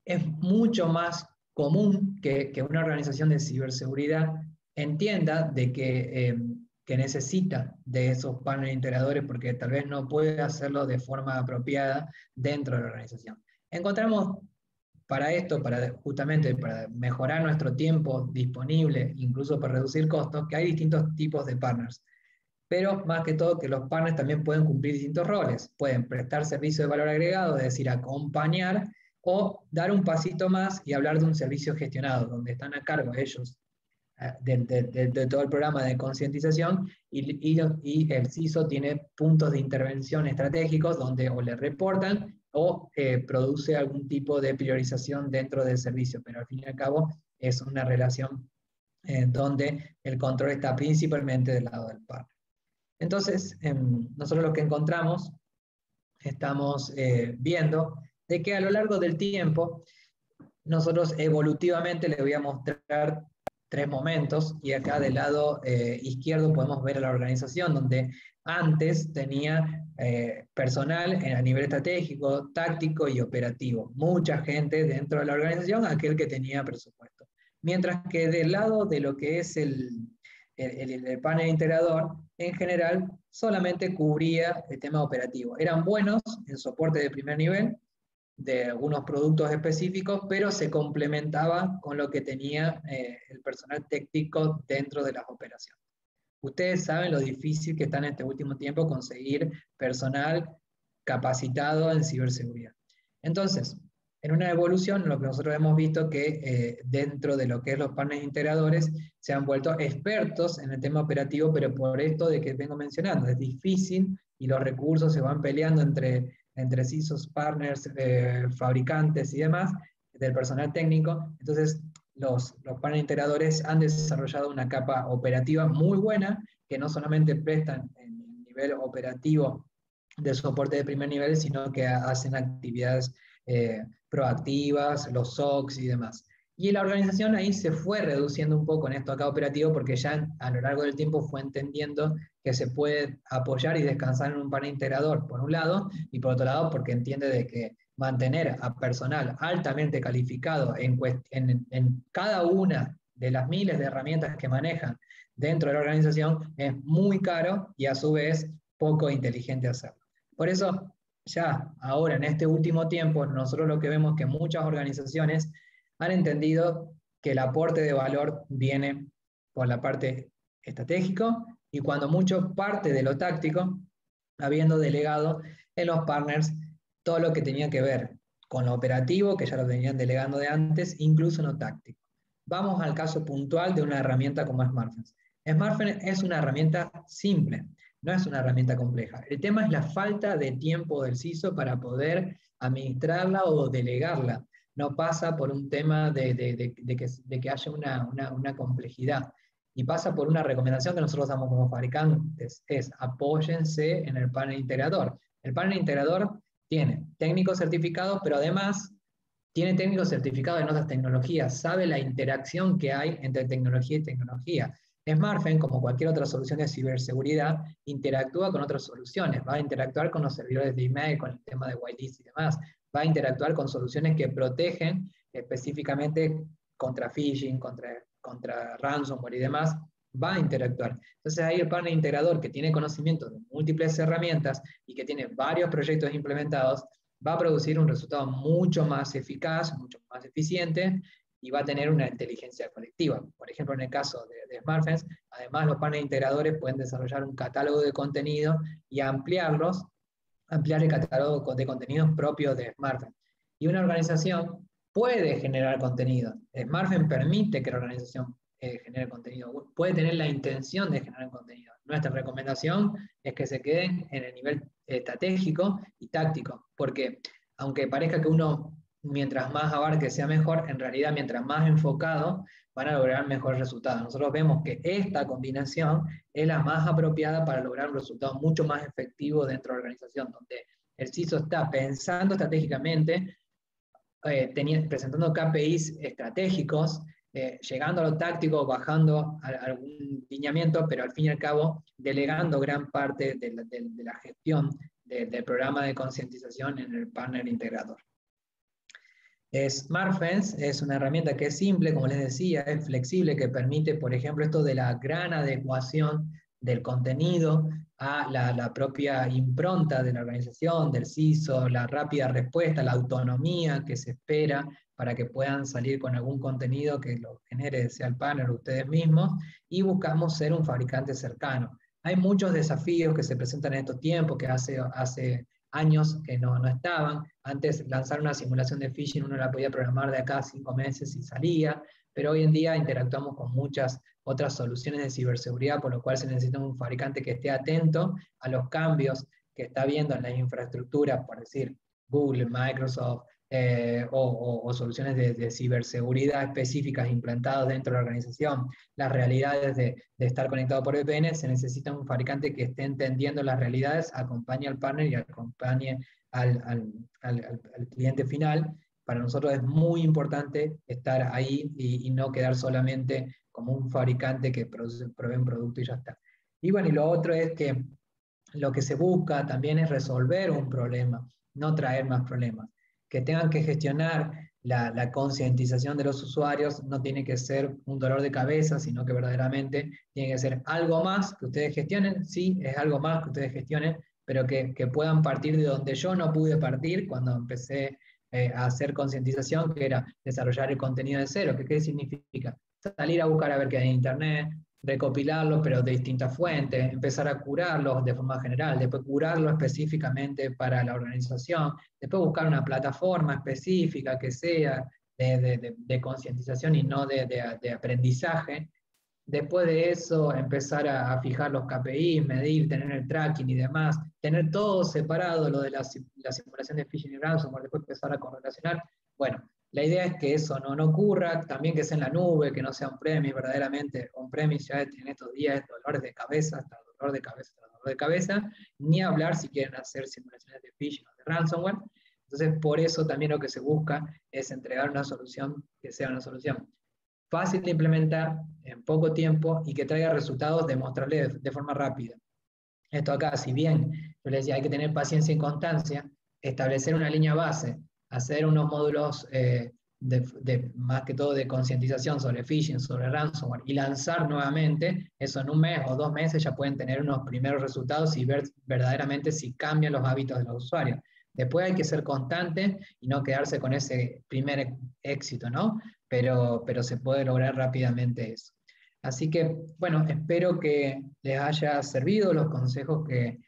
B: es mucho más común que una organización de ciberseguridad entienda de que necesita de esos partners integradores porque tal vez no puede hacerlo de forma apropiada dentro de la organización. Encontramos para esto, justamente para mejorar nuestro tiempo disponible, incluso para reducir costos, que hay distintos tipos de partners. Pero más que todo que los partners también pueden cumplir distintos roles. Pueden prestar servicio de valor agregado, es decir, acompañar o dar un pasito más y hablar de un servicio gestionado, donde están a cargo ellos de todo el programa de concientización y el CISO tiene puntos de intervención estratégicos donde o le reportan o produce algún tipo de priorización dentro del servicio, pero al fin y al cabo es una relación donde el control está principalmente del lado del partner. Entonces, nosotros lo que encontramos, estamos viendo de que a lo largo del tiempo, nosotros evolutivamente les voy a mostrar 3 momentos, y acá del lado izquierdo podemos ver a la organización, donde antes tenía personal a nivel estratégico, táctico y operativo. Mucha gente dentro de la organización, aquel que tenía presupuesto. Mientras que del lado de lo que es el panel integrador, en general, solamente cubría el tema operativo. Eran buenos en soporte de primer nivel, de algunos productos específicos, pero se complementaba con lo que tenía el personal técnico dentro de las operaciones. Ustedes saben lo difícil que está en este último tiempo conseguir personal capacitado en ciberseguridad. Entonces, en una evolución, lo que nosotros hemos visto que dentro de lo que es los partners integradores se han vuelto expertos en el tema operativo, pero por esto de que vengo mencionando, es difícil y los recursos se van peleando entre CISOs, partners, fabricantes y demás, del personal técnico. Entonces, los partners integradores han desarrollado una capa operativa muy buena, que no solamente prestan en el nivel operativo de soporte de primer nivel, sino que hacen actividades proactivas, los SOCs y demás. Y la organización ahí se fue reduciendo un poco en esto acá operativo, porque ya a lo largo del tiempo fue entendiendo que se puede apoyar y descansar en un panel integrador, por un lado, y por otro lado, porque entiende de que mantener a personal altamente calificado en cada una de las miles de herramientas que manejan dentro de la organización es muy caro y a su vez poco inteligente hacerlo. Por eso, ya ahora en este último tiempo, nosotros lo que vemos es que muchas organizaciones han entendido que el aporte de valor viene por la parte estratégico y cuando mucho parte de lo táctico, habiendo delegado en los partners todo lo que tenía que ver con lo operativo, que ya lo venían delegando de antes, incluso en lo táctico. Vamos al caso puntual de una herramienta como SmartFence. SmartFence es una herramienta simple, no es una herramienta compleja. El tema es la falta de tiempo del CISO para poder administrarla o delegarla. No pasa por un tema de que haya una complejidad. Y pasa por una recomendación que nosotros damos como fabricantes, es apóyense en el panel integrador. El panel integrador tiene técnicos certificados, pero además tiene técnicos certificados en otras tecnologías, sabe la interacción que hay entre tecnología y tecnología. SmartFence, como cualquier otra solución de ciberseguridad, interactúa con otras soluciones, va a interactuar con los servidores de email, con el tema de whitelist y demás, va a interactuar con soluciones que protegen específicamente contra phishing, contra ransomware y demás, va a interactuar. Entonces ahí el partner integrador que tiene conocimiento de múltiples herramientas y que tiene varios proyectos implementados, va a producir un resultado mucho más eficaz, mucho más eficiente, y va a tener una inteligencia colectiva. Por ejemplo, en el caso de SmartFence, además los partners integradores pueden desarrollar un catálogo de contenido y ampliar el catálogo de contenidos propios de SmartFence. Y una organización puede generar contenido. SmartFence permite que la organización genere contenido, puede tener la intención de generar contenido. Nuestra recomendación es que se queden en el nivel estratégico y táctico, porque aunque parezca que uno mientras más abarque sea mejor, en realidad mientras más enfocado van a lograr mejores resultados. Nosotros vemos que esta combinación es la más apropiada para lograr un resultado mucho más efectivo dentro de la organización, donde el CISO está pensando estratégicamente, presentando KPIs estratégicos, llegando a lo táctico, bajando a algún lineamiento, pero al fin y al cabo delegando gran parte de la gestión del programa de concientización en el partner integrador. SmartFence es una herramienta que es simple, como les decía, es flexible, que permite, por ejemplo, esto de la gran adecuación del contenido a la propia impronta de la organización, del CISO, la rápida respuesta, la autonomía que se espera para que puedan salir con algún contenido que lo genere, sea el partner o ustedes mismos, y buscamos ser un fabricante cercano. Hay muchos desafíos que se presentan en estos tiempos, que hace años que no estaban. Antes lanzar una simulación de phishing uno la podía programar de acá a 5 meses y salía, pero hoy en día interactuamos con muchas otras soluciones de ciberseguridad, por lo cual se necesita un fabricante que esté atento a los cambios que está viendo en las infraestructuras, por decir Google, Microsoft, o soluciones de ciberseguridad específicas implantadas dentro de la organización, las realidades de estar conectado por VPN, se necesita un fabricante que esté entendiendo las realidades, acompañe al partner y acompañe al cliente final. Para nosotros es muy importante estar ahí y no quedar solamente como un fabricante que provee un producto y ya está. Y bueno, y lo otro es que lo que se busca también es resolver un problema, no traer más problemas. Que tengan que gestionar la concientización de los usuarios no tiene que ser un dolor de cabeza, sino que verdaderamente tiene que ser algo más que ustedes gestionen, sí, es algo más que ustedes gestionen, pero que puedan partir de donde yo no pude partir cuando empecé a hacer concientización, que era desarrollar el contenido de cero. ¿Qué significa? Salir a buscar a ver qué hay en internet, recopilarlos, pero de distintas fuentes, empezar a curarlos de forma general, después curarlos específicamente para la organización, después buscar una plataforma específica que sea de concientización y no de aprendizaje. Después de eso, empezar a fijar los KPIs, medir, tener el tracking y demás, tener todo separado, lo de la simulación de phishing y ransomware, después empezar a correlacionar. Bueno, la idea es que eso no ocurra, también que sea en la nube, que no sea on-premise, verdaderamente on-premise ya en estos días es dolores de cabeza, hasta dolor de cabeza, hasta dolor de cabeza, ni hablar si quieren hacer simulaciones de phishing o de ransomware. Entonces, por eso también lo que se busca es entregar una solución que sea una solución fácil de implementar, en poco tiempo, y que traiga resultados demostrables de forma rápida. Esto acá, si bien yo les decía, hay que tener paciencia y constancia, establecer una línea base, hacer unos módulos más que todo de concientización sobre phishing, sobre ransomware, y lanzar nuevamente, eso en 1 mes o 2 meses ya pueden tener unos primeros resultados y ver verdaderamente si cambian los hábitos de los usuarios. Después hay que ser constante y no quedarse con ese primer éxito, ¿no? Pero se puede lograr rápidamente eso. Así que, bueno, espero que les haya servido los consejos que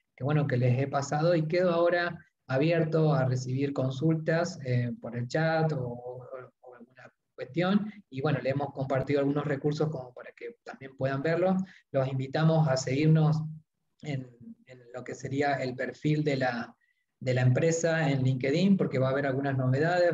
B: les he pasado y quedo ahora abierto a recibir consultas por el chat o alguna cuestión. Y bueno, le hemos compartido algunos recursos como para que también puedan verlos. Los invitamos a seguirnos en lo que sería el perfil de la empresa en LinkedIn, porque va a haber algunas novedades.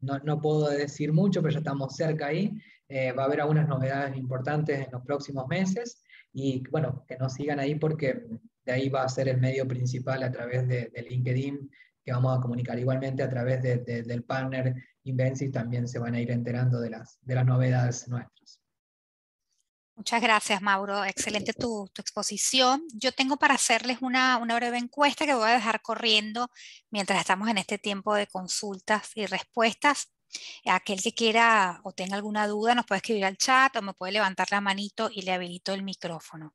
B: No puedo decir mucho, pero ya estamos cerca ahí. Va a haber algunas novedades importantes en los próximos meses y bueno, que nos sigan ahí porque de ahí va a ser el medio principal a través de LinkedIn que vamos a comunicar. Igualmente a través del partner Invensis también se van a ir enterando de las novedades nuestras.
A: Muchas gracias, Mauro. Excelente tu exposición. Yo tengo para hacerles una breve encuesta que voy a dejar corriendo mientras estamos en este tiempo de consultas y respuestas. Aquel que quiera o tenga alguna duda nos puede escribir al chat o me puede levantar la manito y le habilito el micrófono.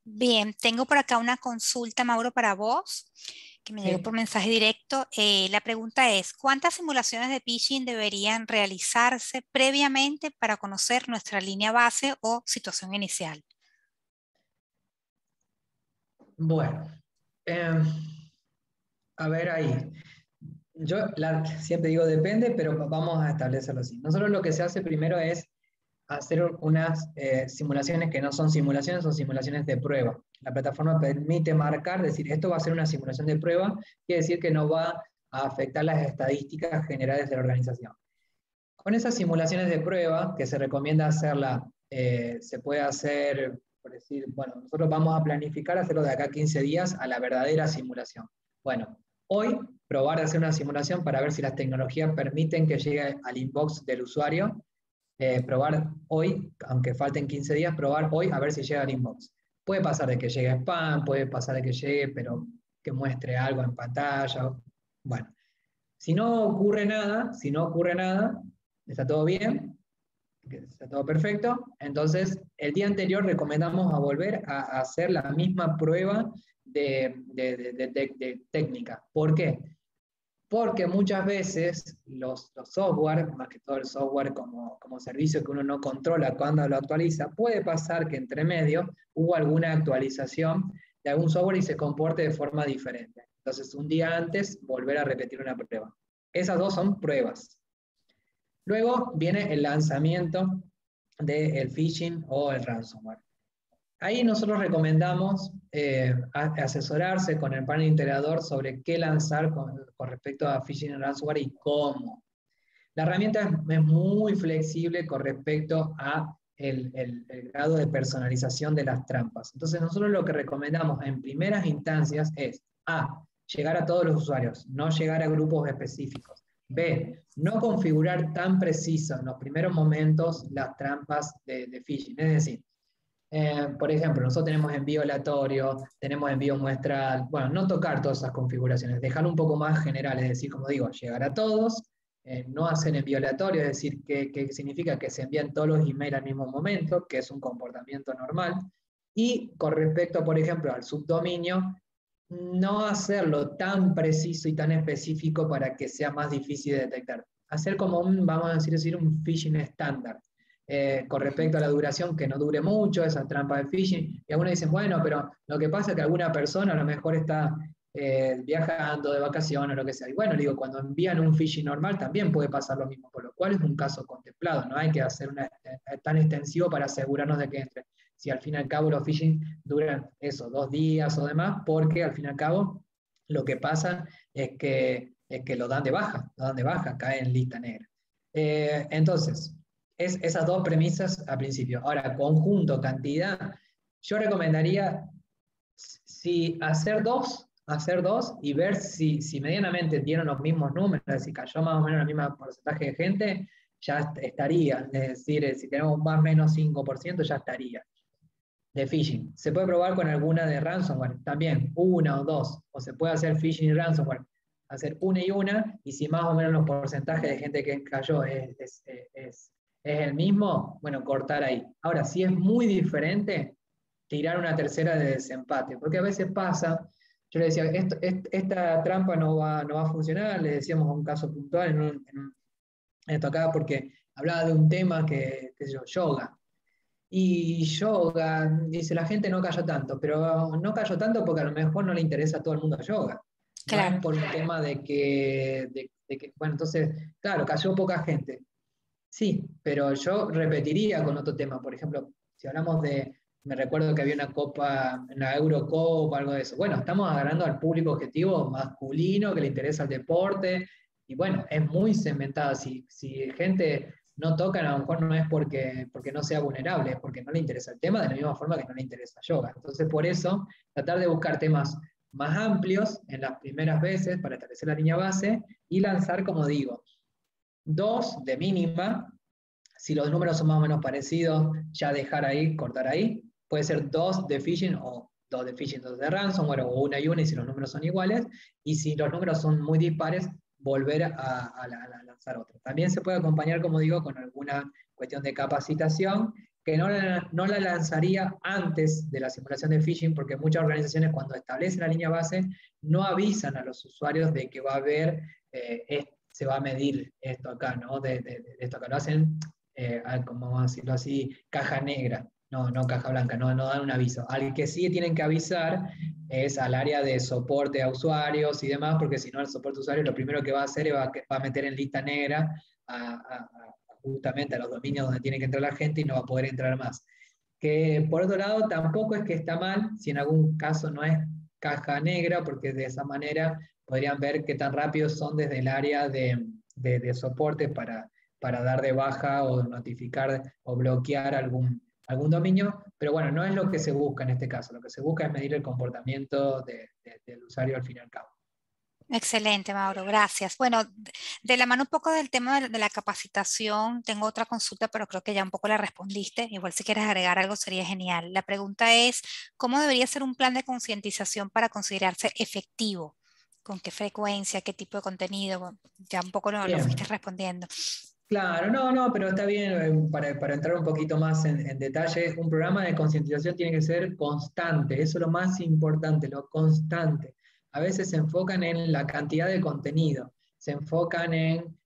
A: Bien, tengo por acá una consulta, Mauro, para vos, que me llegó por mensaje directo. La pregunta es, ¿cuántas simulaciones de phishing deberían realizarse previamente para conocer nuestra línea base o situación inicial?
B: Bueno, a ver ahí. Yo siempre digo depende, pero vamos a establecerlo así. Nosotros lo que se hace primero es hacer unas simulaciones que no son simulaciones, son simulaciones de prueba. La plataforma permite marcar, decir, esto va a ser una simulación de prueba, quiere decir que no va a afectar las estadísticas generales de la organización. Con esas simulaciones de prueba, que se recomienda hacerla, se puede hacer, por decir, bueno, nosotros vamos a planificar hacerlo de acá a 15 días a la verdadera simulación. Bueno, hoy probar de hacer una simulación para ver si las tecnologías permiten que llegue al inbox del usuario, probar hoy, aunque falten 15 días, probar hoy a ver si llega al inbox. Puede pasar de que llegue spam, puede pasar de que llegue, pero que muestre algo en pantalla. Bueno, si no ocurre nada, está todo bien, está todo perfecto, entonces el día anterior recomendamos a volver a hacer la misma prueba de técnica. ¿Por qué? Porque muchas veces los software, más que todo el software como servicio que uno no controla cuando lo actualiza, puede pasar que entre medio hubo alguna actualización de algún software y se comporte de forma diferente. Entonces, un día antes, volver a repetir una prueba. Esas dos son pruebas. Luego viene el lanzamiento del phishing o el ransomware. Ahí nosotros recomendamos asesorarse con el panel integrador sobre qué lanzar con respecto a phishing y ransomware y cómo. La herramienta es muy flexible con respecto a el grado de personalización de las trampas. Entonces nosotros lo que recomendamos en primeras instancias es A, llegar a todos los usuarios, no llegar a grupos específicos. B, no configurar tan preciso en los primeros momentos las trampas de phishing. Es decir, por ejemplo, nosotros tenemos envío aleatorio, tenemos envío muestral, bueno, no tocar todas esas configuraciones, dejarlo un poco más general, es decir, como digo, llegar a todos, no hacer envío aleatorio, es decir, que significa que se envían todos los emails al mismo momento, que es un comportamiento normal, y con respecto, por ejemplo, al subdominio, no hacerlo tan preciso y tan específico para que sea más difícil de detectar. Hacer como vamos a decir, un phishing estándar. Con respecto a la duración, que no dure mucho, esa trampa de phishing. Y algunos dicen, bueno, pero lo que pasa es que alguna persona a lo mejor está viajando de vacaciones o lo que sea. Y bueno, digo, cuando envían un phishing normal también puede pasar lo mismo, por lo cual es un caso contemplado. No hay que hacer tan extensivo para asegurarnos de que entre. Si al fin y al cabo los phishing duran eso, 2 días o demás, porque al fin y al cabo lo que pasa es que lo dan de baja, cae en lista negra. Entonces, esas dos premisas al principio. Ahora, conjunto, cantidad, yo recomendaría si hacer dos y ver si medianamente tienen los mismos números, si cayó más o menos el mismo porcentaje de gente, ya estaría. Es decir, si tenemos más o menos 5%, ya estaría. De phishing. Se puede probar con alguna de ransomware, también, una o dos. O se puede hacer phishing y ransomware. Hacer una, y si más o menos los porcentajes de gente que cayó es el mismo, bueno, cortar ahí. Ahora, si es muy diferente, tirar una tercera de desempate, porque a veces pasa, yo le decía, esta trampa no va a funcionar, le decíamos un caso puntual en esto acá, porque hablaba de un tema que es yoga. Y yoga, dice, la gente no cayó tanto, pero no cayó tanto porque a lo mejor no le interesa a todo el mundo yoga. No es
A: Claro.
B: por un tema bueno, entonces, claro, cayó poca gente. Sí, pero yo repetiría con otro tema. Por ejemplo, si hablamos me recuerdo que había una copa, una Eurocopa, algo de eso. Bueno, estamos agarrando al público objetivo masculino que le interesa el deporte. Y bueno, es muy segmentada. Si gente no toca, a lo mejor no es porque no sea vulnerable, es porque no le interesa el tema, de la misma forma que no le interesa yoga. Entonces, por eso, tratar de buscar temas más amplios en las primeras veces para establecer la línea base y lanzar, como digo, dos de mínima. Si los números son más o menos parecidos, ya dejar ahí, cortar ahí. Puede ser dos de phishing o dos de phishing, dos de ransomware, o una y una, y si los números son iguales. Y si los números son muy dispares, volver a lanzar otro. También se puede acompañar, como digo, con alguna cuestión de capacitación, que no la lanzaría antes de la simulación de phishing, porque muchas organizaciones cuando establecen la línea base no avisan a los usuarios de que va a haber, se va a medir esto acá, ¿no? De esto acá. Lo hacen, como vamos a decirlo así, caja negra, no caja blanca, no dan un aviso. Al que sí tienen que avisar es al área de soporte a usuarios y demás, porque si no el soporte a usuarios lo primero que va a hacer es va a meter en lista negra justamente a los dominios donde tiene que entrar la gente y no va a poder entrar más. Que por otro lado tampoco es que está mal si en algún caso no es caja negra, porque de esa manera podrían ver qué tan rápidos son desde el área de soporte para dar de baja o notificar o bloquear algún dominio, pero bueno, no es lo que se busca en este caso, lo que se busca es medir el comportamiento del usuario al fin y al cabo.
A: Excelente, Mauro, gracias. Bueno, de la mano un poco del tema de la capacitación, tengo otra consulta, pero creo que ya un poco la respondiste. Igual si quieres agregar algo sería genial. La pregunta es, ¿cómo debería ser un plan de concientización para considerarse efectivo? ¿Con qué frecuencia? ¿Qué tipo de contenido? Bueno, ya un poco lo fuiste
B: Bien,
A: respondiendo.
B: Claro, no, pero está bien, para entrar un poquito más en detalle, un programa de concientización tiene que ser constante, eso es lo más importante, lo constante. A veces se enfocan en la cantidad de contenido, se enfocan en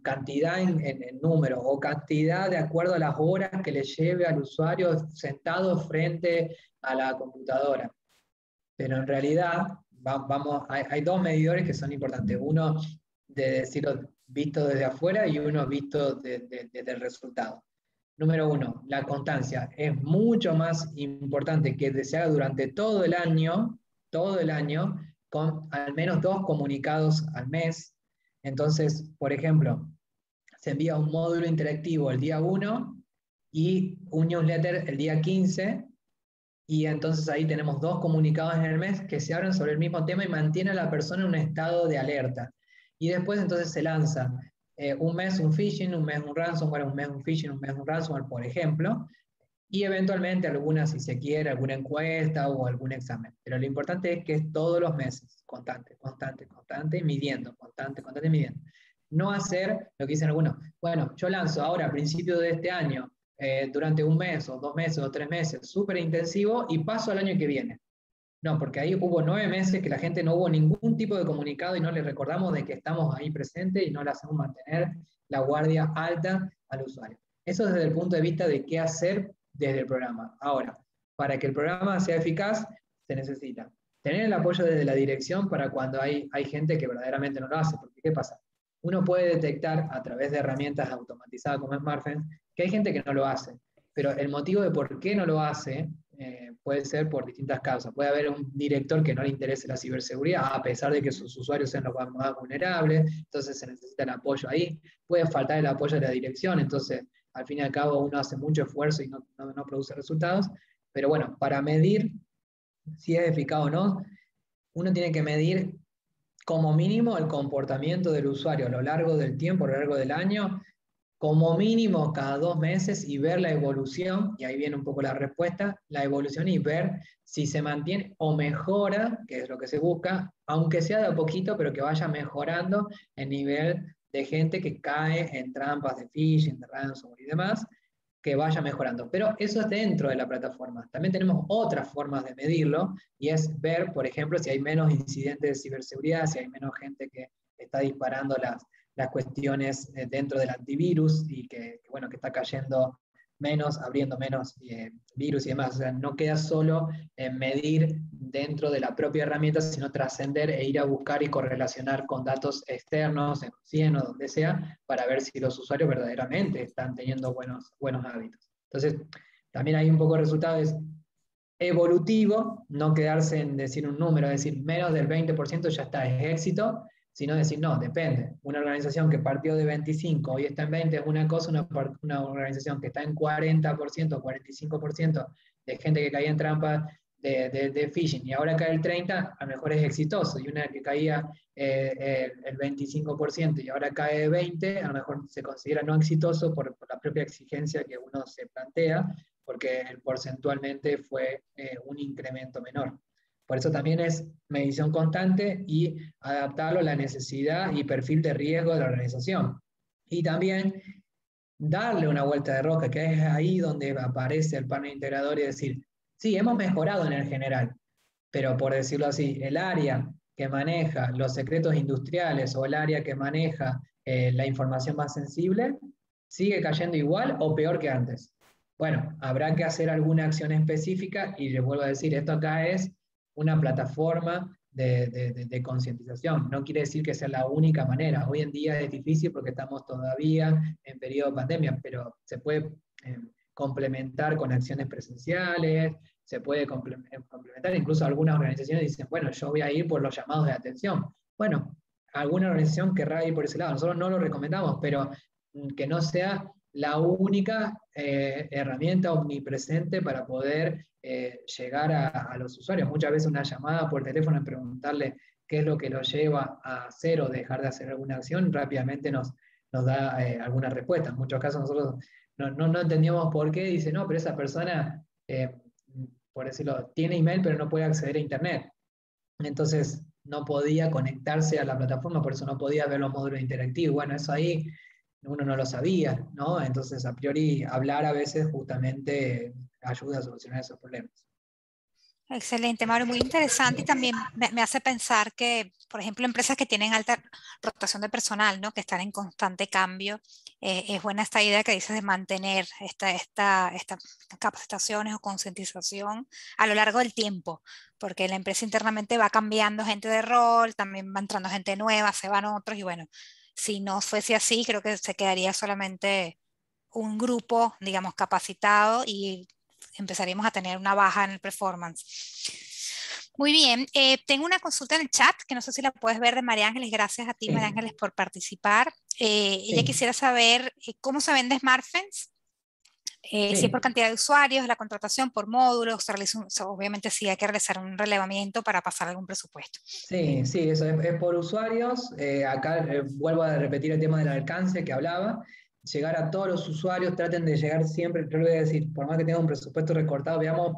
B: cantidad en número, o cantidad de acuerdo a las horas que le lleve al usuario sentado frente a la computadora. Pero en realidad hay dos medidores que son importantes. Uno de decirlo visto desde afuera y uno visto desde el resultado. Número uno, la constancia. Es mucho más importante que se haga durante todo el año, con al menos 2 comunicados al mes. Entonces, por ejemplo, se envía un módulo interactivo el día 1 y un newsletter el día 15, y entonces ahí tenemos 2 comunicados en el mes que se abren sobre el mismo tema y mantiene a la persona en un estado de alerta. Y después entonces se lanza un mes un phishing, un mes un ransomware, un mes un phishing, un mes un ransomware, por ejemplo, y eventualmente alguna, si se quiere, alguna encuesta o algún examen. Pero lo importante es que es todos los meses, constante, constante, constante, midiendo, constante, constante, midiendo. No hacer lo que dicen algunos, bueno, yo lanzo ahora a principios de este año, durante un mes o 2 meses o 3 meses, súper intensivo, y paso al año que viene. No, porque ahí hubo 9 meses que la gente no hubo ningún tipo de comunicado y no le recordamos de que estamos ahí presentes y no le hacemos mantener la guardia alta al usuario. Eso desde el punto de vista de qué hacer desde el programa. Ahora, para que el programa sea eficaz, se necesita tener el apoyo desde la dirección para cuando hay gente que verdaderamente no lo hace. Porque, ¿qué pasa? Uno puede detectar a través de herramientas automatizadas como SmartFence que hay gente que no lo hace, pero el motivo de por qué no lo hace puede ser por distintas causas. Puede haber un director que no le interese la ciberseguridad, a pesar de que sus usuarios sean los más vulnerables, entonces se necesita el apoyo ahí. Puede faltar el apoyo de la dirección, entonces al fin y al cabo uno hace mucho esfuerzo y no produce resultados. Pero bueno, para medir si es eficaz o no, uno tiene que medir como mínimo el comportamiento del usuario a lo largo del tiempo, a lo largo del año, como mínimo cada 2 meses, y ver la evolución, y ahí viene un poco la respuesta, la evolución, y ver si se mantiene o mejora, que es lo que se busca, aunque sea de a poquito, pero que vaya mejorando el nivel de gente que cae en trampas de phishing, de ransomware y demás, que vaya mejorando. Pero eso es dentro de la plataforma. También tenemos otras formas de medirlo, y es ver, por ejemplo, si hay menos incidentes de ciberseguridad, si hay menos gente que está disparando las cuestiones dentro del antivirus y bueno, que está cayendo menos, abriendo menos virus y demás. O sea, no queda solo en medir dentro de la propia herramienta, sino trascender e ir a buscar y correlacionar con datos externos, en CIEM o donde sea, para ver si los usuarios verdaderamente están teniendo buenos hábitos. Entonces, también hay un poco de resultado es evolutivo, no quedarse en decir un número, decir menos del 20% ya está, es éxito, sino decir, no, depende. Una organización que partió de 25, hoy está en 20, es una cosa, una organización que está en 40%, 45% de gente que caía en trampa de phishing y ahora cae el 30%, a lo mejor es exitoso. Y una que caía el 25% y ahora cae 20%, a lo mejor se considera no exitoso por la propia exigencia que uno se plantea, porque porcentualmente fue un incremento menor. Por eso también es medición constante y adaptarlo a la necesidad y perfil de riesgo de la organización. Y también darle una vuelta de rosca, que es ahí donde aparece el partner integrador y decir, sí, hemos mejorado en el general, pero por decirlo así, el área que maneja los secretos industriales o el área que maneja la información más sensible sigue cayendo igual o peor que antes. Bueno, habrá que hacer alguna acción específica, y les vuelvo a decir, esto acá es una plataforma de concientización. No quiere decir que sea la única manera. Hoy en día es difícil porque estamos todavía en periodo de pandemia, pero se puede complementar con acciones presenciales, se puede complementar, incluso algunas organizaciones dicen, bueno, yo voy a ir por los llamados de atención. Bueno, alguna organización querrá ir por ese lado, nosotros no lo recomendamos, pero que no sea la única herramienta omnipresente para poder llegar a los usuarios. Muchas veces una llamada por teléfono y preguntarle qué es lo que lo lleva a hacer o dejar de hacer alguna acción, rápidamente nos da alguna respuesta. En muchos casos nosotros no entendíamos por qué, dice, no, pero esa persona, por decirlo, tiene email pero no puede acceder a internet. Entonces no podía conectarse a la plataforma, por eso no podía ver los módulos interactivos. Bueno, eso ahí uno no lo sabía, ¿no? Entonces, a priori, hablar a veces justamente ayuda a solucionar esos problemas.
A: Excelente, Mauro, muy interesante y también me hace pensar que, por ejemplo, empresas que tienen alta rotación de personal, ¿no? Que están en constante cambio, es buena esta idea que dices de mantener estas capacitaciones o concientización a lo largo del tiempo, porque la empresa internamente va cambiando gente de rol, también va entrando gente nueva, se van otros y bueno, si no fuese así, creo que se quedaría solamente un grupo, digamos, capacitado y empezaríamos a tener una baja en el performance. Muy bien, tengo una consulta en el chat que no sé si la puedes ver de María Ángeles. Gracias a ti, María
B: Sí,
A: Ángeles, por participar. Ella
B: sí,
A: quisiera saber cómo se vende SmartFence, si es por
B: sí.
A: cantidad de usuarios, la contratación por módulos, obviamente sí hay que realizar un relevamiento para pasar algún presupuesto.
B: Sí, sí, eso es por usuarios. Acá vuelvo a repetir el tema del alcance que hablaba. Llegar a todos los usuarios, traten de llegar siempre, yo lo voy a decir, por más que tenga un presupuesto recortado, veamos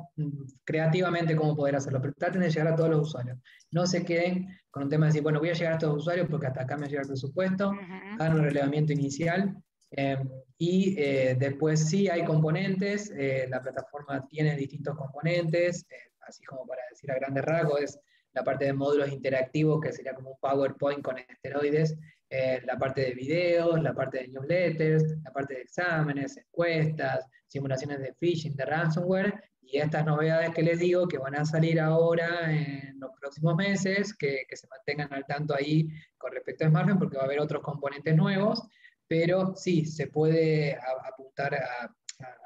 B: creativamente cómo poder hacerlo, pero traten de llegar a todos los usuarios. No se queden con un tema de decir, bueno, voy a llegar a estos usuarios porque hasta acá me llega el presupuesto,
A: Ujú.
B: hagan un relevamiento inicial. eh, y después sí hay componentes, la plataforma tiene distintos componentes, así como para decir a grandes rasgos, es la parte de módulos interactivos, que sería como un PowerPoint con esteroides, la parte de videos, la parte de newsletters, la parte de exámenes, encuestas, simulaciones de phishing, de ransomware, y estas novedades que les digo que van a salir ahora en los próximos meses, que se mantengan al tanto ahí con respecto a Smartphone, porque va a haber otros componentes nuevos, pero sí, se puede apuntar a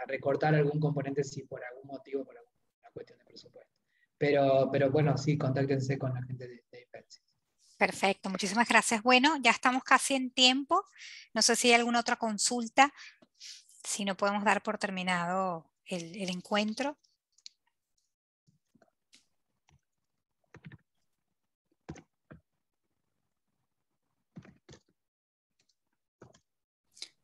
B: recortar algún componente si por algún motivo, por alguna cuestión de presupuesto. Pero bueno, sí, contáctense con la gente de Invensis.
A: Perfecto, muchísimas gracias. Bueno, ya estamos casi en tiempo. No sé si hay alguna otra consulta, si no podemos dar por terminado el encuentro.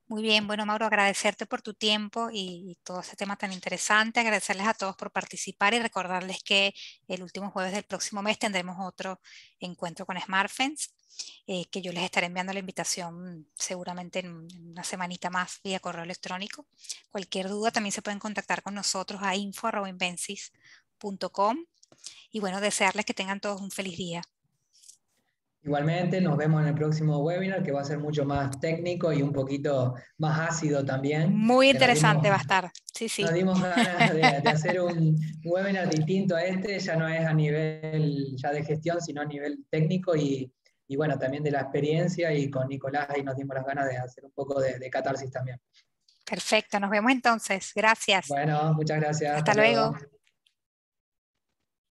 A: Muy bien, bueno, Mauro, agradecerte por tu tiempo y todo este tema tan interesante, agradecerles a todos por participar y recordarles que el último jueves del próximo mes tendremos otro encuentro con SmartFence, que yo les estaré enviando la invitación seguramente en una semanita más vía correo electrónico. Cualquier duda también se pueden contactar con nosotros a info@invensis.com y bueno, desearles que tengan todos un feliz día.
B: Igualmente, nos vemos en el próximo webinar, que va a ser mucho más técnico y un poquito más ácido también,
A: Muy
B: que
A: interesante va a estar, sí,
B: nos
A: sí.
B: dimos ganas de hacer un webinar distinto a este, ya no es a nivel ya de gestión, sino a nivel técnico y bueno, también de la experiencia, y con Nicolás ahí nos dimos las ganas de hacer un poco de catarsis también.
A: Perfecto, nos vemos entonces. Gracias.
B: Bueno, muchas gracias,
A: Hasta
B: hasta luego.
A: luego.